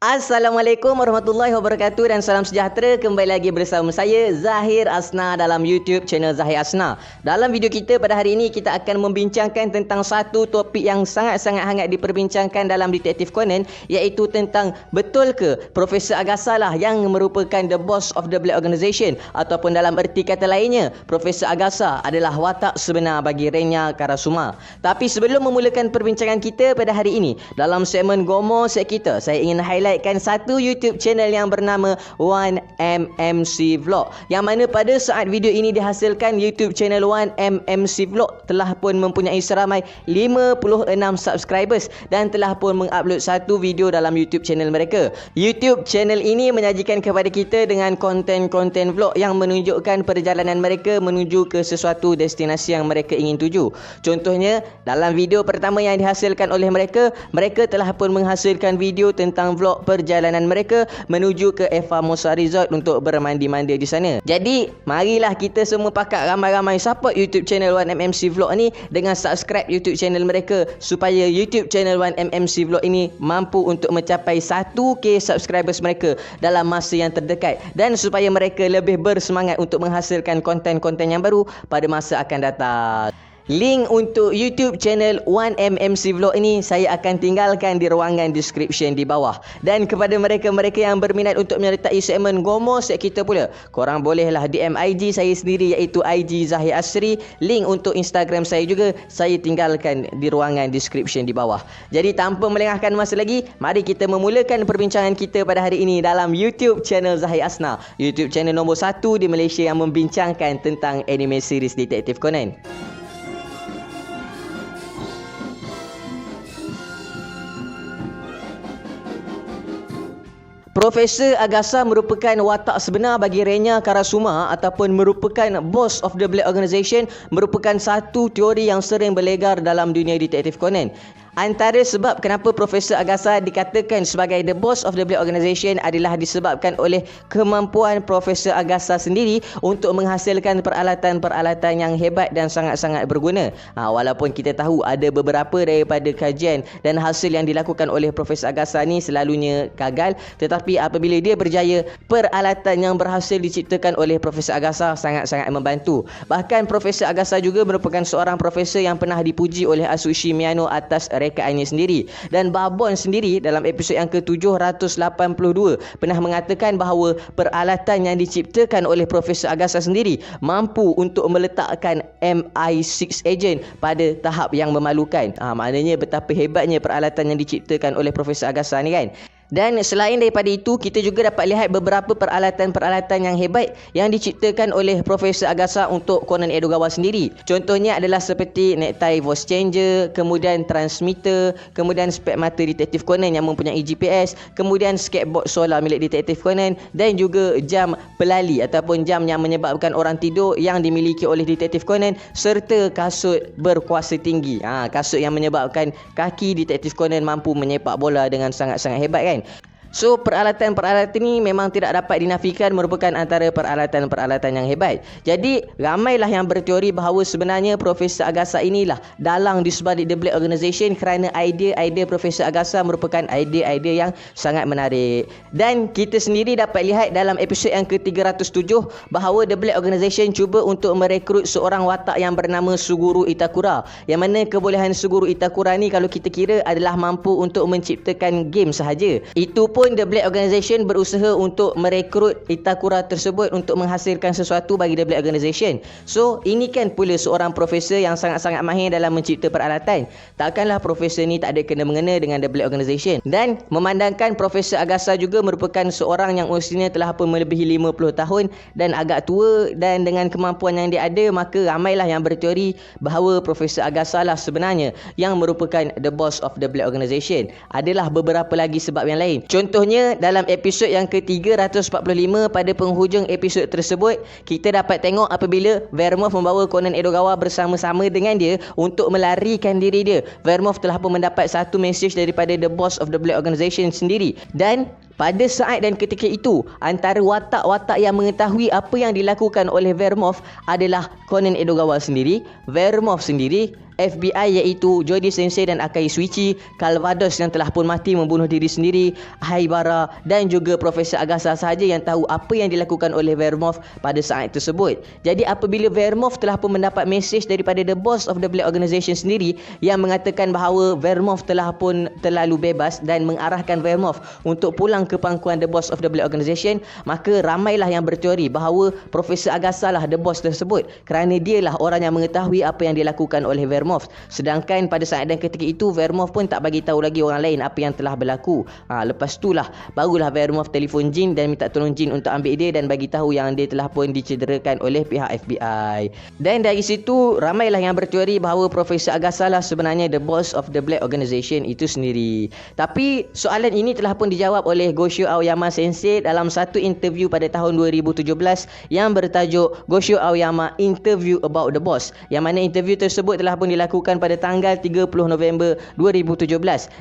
Assalamualaikum warahmatullahi wabarakatuh dan salam sejahtera. Kembali lagi bersama saya Zahir Asna dalam YouTube channel Zahir Asna. Dalam video kita pada hari ini kita akan membincangkan tentang satu topik yang sangat-sangat hangat diperbincangkan dalam Detektif Conan, iaitu tentang betul ke Profesor Agatha lah yang merupakan the boss of the Black Organisation, ataupun dalam erti kata lainnya Profesor Agatha adalah watak sebenar bagi Renya Karasuma. Tapi sebelum memulakan perbincangan kita pada hari ini, dalam segmen Gomo set kita, saya ingin highlight satu YouTube channel yang bernama 1MMC Vlog, yang mana pada saat video ini dihasilkan, YouTube channel 1MMC Vlog telah pun mempunyai seramai 56 subscribers dan telah pun mengupload satu video dalam YouTube channel mereka. YouTube channel ini menyajikan kepada kita dengan konten-konten vlog yang menunjukkan perjalanan mereka menuju ke sesuatu destinasi yang mereka ingin tuju. Contohnya, dalam video pertama yang dihasilkan oleh mereka, mereka telah pun menghasilkan video tentang vlog perjalanan mereka menuju ke Eva Mosa Resort untuk bermandi-mandi di sana. Jadi, marilah kita semua pakat ramai-ramai support YouTube channel 1MMC Vlog ni dengan subscribe YouTube channel mereka, supaya YouTube channel 1MMC Vlog ini mampu untuk mencapai 1K subscribers mereka dalam masa yang terdekat, dan supaya mereka lebih bersemangat untuk menghasilkan konten-konten yang baru pada masa akan datang. Link untuk YouTube channel 1MMC Vlog ini saya akan tinggalkan di ruangan description di bawah. Dan kepada mereka-mereka yang berminat untuk menyertai segmen Gomo set kita pula, korang bolehlah DM IG saya sendiri, iaitu IG Zahir Asri. Link untuk Instagram saya juga saya tinggalkan di ruangan description di bawah. Jadi tanpa melengahkan masa lagi, mari kita memulakan perbincangan kita pada hari ini dalam YouTube channel Zahir Asna, YouTube channel nombor 1 di Malaysia yang membincangkan tentang anime series Detektif Conan. Profesor Agatha merupakan watak sebenar bagi Renya Karasuma, ataupun merupakan boss of the Black Organisation, merupakan satu teori yang sering berlegar dalam dunia Detektif Conan. Antara sebab kenapa Profesor Agatha dikatakan sebagai the boss of the Black Organisation adalah disebabkan oleh kemampuan Profesor Agatha sendiri untuk menghasilkan peralatan-peralatan yang hebat dan sangat-sangat berguna. Walaupun kita tahu ada beberapa daripada kajian dan hasil yang dilakukan oleh Profesor Agatha ni selalunya gagal, tetapi apabila dia berjaya, peralatan yang berhasil diciptakan oleh Profesor Agatha sangat-sangat membantu. Bahkan Profesor Agatha juga merupakan seorang profesor yang pernah dipuji oleh Atsushi Miyano atas rekaannya sendiri. Dan Babon sendiri dalam episod yang ke-782 pernah mengatakan bahawa peralatan yang diciptakan oleh Profesor Agatha sendiri mampu untuk meletakkan MI6 agent pada tahap yang memalukan. Maknanya betapa hebatnya peralatan yang diciptakan oleh Profesor Agatha ni kan. Dan selain daripada itu, kita juga dapat lihat beberapa peralatan-peralatan yang hebat yang diciptakan oleh Profesor Agatha untuk Conan Edogawa sendiri. Contohnya adalah seperti necktie voice changer, kemudian transmitter, kemudian spek mata Detektif Conan yang mempunyai GPS, kemudian skateboard solar milik Detektif Conan, dan juga jam pelali ataupun jam yang menyebabkan orang tidur yang dimiliki oleh Detektif Conan, serta kasut berkuasa tinggi. Kasut yang menyebabkan kaki Detektif Conan mampu menyepak bola dengan sangat-sangat hebat kan. So, peralatan-peralatan ini memang tidak dapat dinafikan merupakan antara peralatan-peralatan yang hebat. Jadi, ramailah yang berteori bahawa sebenarnya Profesor Agatha inilah dalang di sebalik The Black Organisation, kerana idea-idea Profesor Agatha merupakan idea-idea yang sangat menarik. Dan kita sendiri dapat lihat dalam episod yang ke-307 bahawa The Black Organisation cuba untuk merekrut seorang watak yang bernama Suguru Itakura, yang mana kebolehan Suguru Itakura ni kalau kita kira adalah mampu untuk menciptakan game sahaja. Itu pun The Black Organisation berusaha untuk merekrut Itakura tersebut untuk menghasilkan sesuatu bagi The Black Organisation. So, ini kan pula seorang profesor yang sangat-sangat mahir dalam mencipta peralatan. Takkanlah profesor ni tak ada kena-mengena dengan The Black Organisation. Dan memandangkan Profesor Agatha juga merupakan seorang yang usianya telah pun melebihi 50 tahun dan agak tua, dan dengan kemampuan yang dia ada, maka ramailah yang berteori bahawa Profesor Agatha lah sebenarnya yang merupakan the boss of The Black Organisation. Adalah beberapa lagi sebab yang lain. Contohnya, dalam episod yang ke-345 pada penghujung episod tersebut, kita dapat tengok apabila Vermouth membawa Conan Edogawa bersama-sama dengan dia untuk melarikan diri dia. Vermouth telah pun mendapat satu mesej daripada the boss of the Black Organisation sendiri, dan pada saat dan ketika itu, antara watak-watak yang mengetahui apa yang dilakukan oleh Vermouth adalah Conan Edogawa sendiri, Vermouth sendiri, FBI iaitu Jody Sensei dan Akai Suichi, Calvados yang telah pun mati membunuh diri sendiri, Haibara dan juga Profesor Agasa sahaja yang tahu apa yang dilakukan oleh Vermouth pada saat tersebut. Jadi apabila Vermouth telah pun mendapat mesej daripada the boss of the Black Organisation sendiri yang mengatakan bahawa Vermouth telah pun terlalu bebas dan mengarahkan Vermouth untuk pulang ke pangkuan the boss of the Black Organisation, maka ramailah yang berteori bahawa Profesor Agasa lah the boss tersebut kerana dialah orang yang mengetahui apa yang dilakukan oleh Vermouth. Sedangkan pada saat dan ketika itu Vermouth pun tak bagi tahu lagi orang lain apa yang telah berlaku. Lepas itulah barulah Vermouth telefon Jin dan minta tolong Jin untuk ambil dia dan bagi tahu yang dia telah pun dicederakan oleh pihak FBI. Dan dari situ ramailah yang berteori bahawa Profesor Agasa lah sebenarnya the boss of the Black Organisation itu sendiri. Tapi soalan ini telah pun dijawab oleh Goshio Aoyama Sensei dalam satu interview pada tahun 2017 yang bertajuk Goshio Aoyama Interview About the Boss, yang mana interview tersebut telah pun dilakukan pada tanggal 30 November 2017,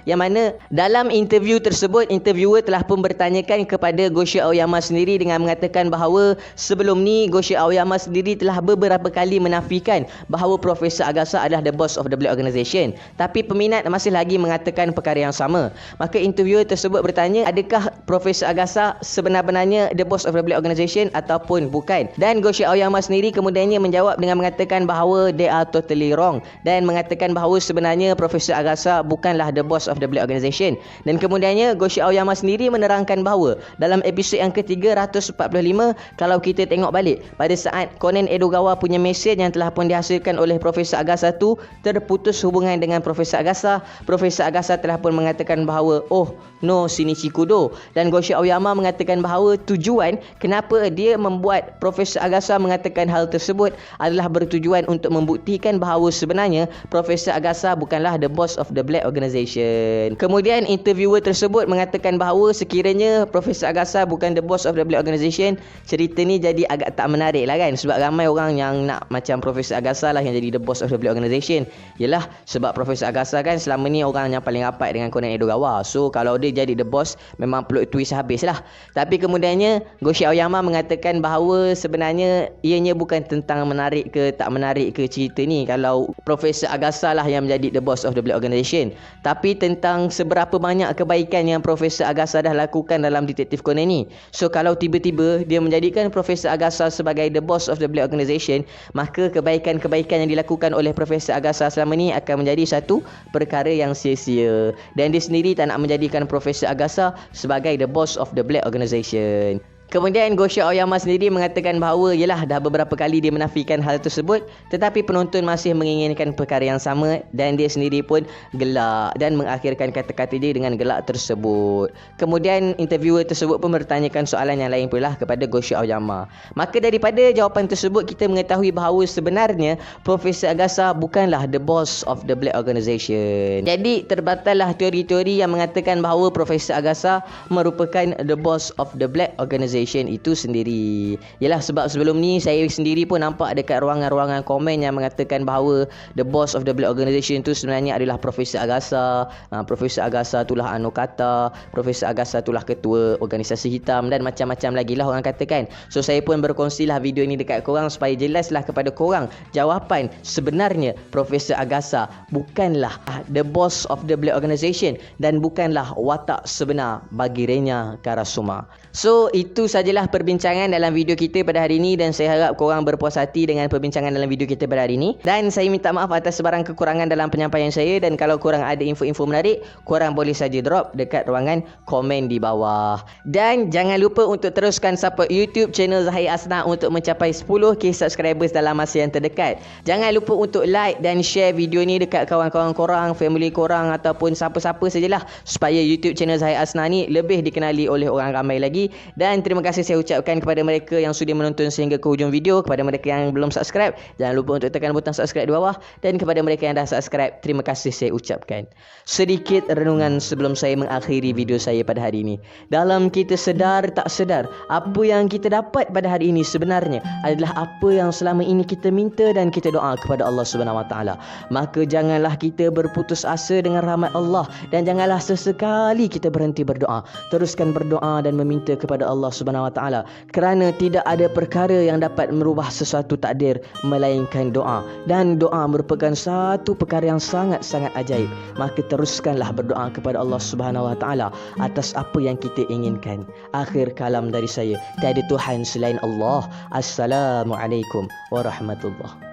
yang mana dalam interview tersebut interviewer telah pun bertanyakan kepada Goshio Aoyama sendiri dengan mengatakan bahawa sebelum ni Goshio Aoyama sendiri telah beberapa kali menafikan bahawa Profesor Agasa adalah the boss of the Black Organisation, tapi peminat masih lagi mengatakan perkara yang sama. Maka interviewer tersebut bertanya, adakah Profesor Agasa sebenar-benarnya the boss of the Black Organisation ataupun bukan? Dan Goshio Aoyama sendiri kemudiannya menjawab dengan mengatakan bahawa they are totally wrong dan mengatakan bahawa sebenarnya Profesor Agasa bukanlah the boss of the Black Organisation. Dan kemudiannya Goshio Aoyama sendiri menerangkan bahawa dalam episod yang ke-345, kalau kita tengok balik pada saat Conan Edogawa punya mesej yang telah pun dihasilkan oleh Profesor Agasa tu terputus hubungan dengan Profesor Agasa, Profesor Agasa telah pun mengatakan bahawa oh no Shinichi Kudo, dan Goshio Aoyama mengatakan bahawa tujuan kenapa dia membuat Profesor Agasa mengatakan hal tersebut adalah bertujuan untuk membuktikan bahawa sebenarnya Profesor Agasa bukanlah the boss of the Black Organisation. Kemudian interviewer tersebut mengatakan bahawa sekiranya Profesor Agasa bukan the boss of the Black Organisation, cerita ni jadi agak tak menarik lah kan, sebab ramai orang yang nak macam Profesor Agasa lah yang jadi the boss of the Black Organisation. Yelah, sebab Profesor Agasa kan selama ni orang yang paling rapat dengan Conan Edogawa, so kalau dia jadi the boss memang plot twist habis lah. Tapi kemudiannya Goshio Aoyama mengatakan bahawa sebenarnya ianya bukan tentang menarik ke tak menarik ke cerita ni kalau Profesor Agasa lah yang menjadi the boss of the Black Organisation, tapi tentang seberapa banyak kebaikan yang Profesor Agasa dah lakukan dalam Detektif Conan ni. So kalau tiba-tiba dia menjadikan Profesor Agasa sebagai the boss of the Black Organisation, maka kebaikan-kebaikan yang dilakukan oleh Profesor Agasa selama ni akan menjadi satu perkara yang sia-sia, dan dia sendiri tak nak menjadikan Profesor Agasa sebagai the boss of the Black Organisation. Kemudian Goshio Aoyama sendiri mengatakan bahawa yelah dah beberapa kali dia menafikan hal tersebut, tetapi penonton masih menginginkan perkara yang sama dan dia sendiri pun gelak dan mengakhirkan kata-kata dia dengan gelak tersebut. Kemudian interviewer tersebut pun bertanyakan soalan yang lain pula kepada Goshio Aoyama. Maka daripada jawapan tersebut kita mengetahui bahawa sebenarnya Profesor Agasa bukanlah the boss of the Black Organisation. Jadi terbatallah teori-teori yang mengatakan bahawa Profesor Agasa merupakan the boss of the Black Organisation itu sendiri. Yalah, sebab sebelum ni saya sendiri pun nampak dekat ruangan-ruangan komen yang mengatakan bahawa the boss of the Black Organisation itu sebenarnya adalah Profesor Agasa. Profesor Agasa itulah Anokata, Profesor Agasa itulah ketua organisasi hitam dan macam-macam lagi lah orang katakan. So saya pun berkongsilah video ni dekat korang supaya jelaslah kepada korang jawapan sebenarnya Profesor Agasa bukanlah the boss of the Black Organisation dan bukanlah watak sebenar bagi Renya Karasuma. So itu sajalah perbincangan dalam video kita pada hari ini dan saya harap korang berpuas hati dengan perbincangan dalam video kita pada hari ini. Dan saya minta maaf atas sebarang kekurangan dalam penyampaian saya, dan kalau korang ada info-info menarik, korang boleh saja drop dekat ruangan komen di bawah. Dan jangan lupa untuk teruskan support YouTube channel Zahir Asna untuk mencapai 10k subscribers dalam masa yang terdekat. Jangan lupa untuk like dan share video ni dekat kawan-kawan korang, family korang ataupun siapa-siapa sajalah supaya YouTube channel Zahir Asna ni lebih dikenali oleh orang ramai lagi. Dan terima kasih saya ucapkan kepada mereka yang sudi menonton sehingga ke hujung video. Kepada mereka yang belum subscribe, jangan lupa untuk tekan butang subscribe di bawah. Dan kepada mereka yang dah subscribe, terima kasih saya ucapkan. Sedikit renungan sebelum saya mengakhiri video saya pada hari ini. Dalam kita sedar tak sedar, apa yang kita dapat pada hari ini sebenarnya adalah apa yang selama ini kita minta dan kita doa kepada Allah Subhanahu Wa Taala. Maka janganlah kita berputus asa dengan rahmat Allah dan janganlah sesekali kita berhenti berdoa. Teruskan berdoa dan meminta kepada Allah Subhanahu Subhanahu Wa Taala, kerana tidak ada perkara yang dapat merubah sesuatu takdir melainkan doa, dan doa merupakan satu perkara yang sangat-sangat ajaib. Maka teruskanlah berdoa kepada Allah Subhanahu Wa Taala atas apa yang kita inginkan. Akhir kalam dari saya, tiada Tuhan selain Allah. Assalamualaikum warahmatullahi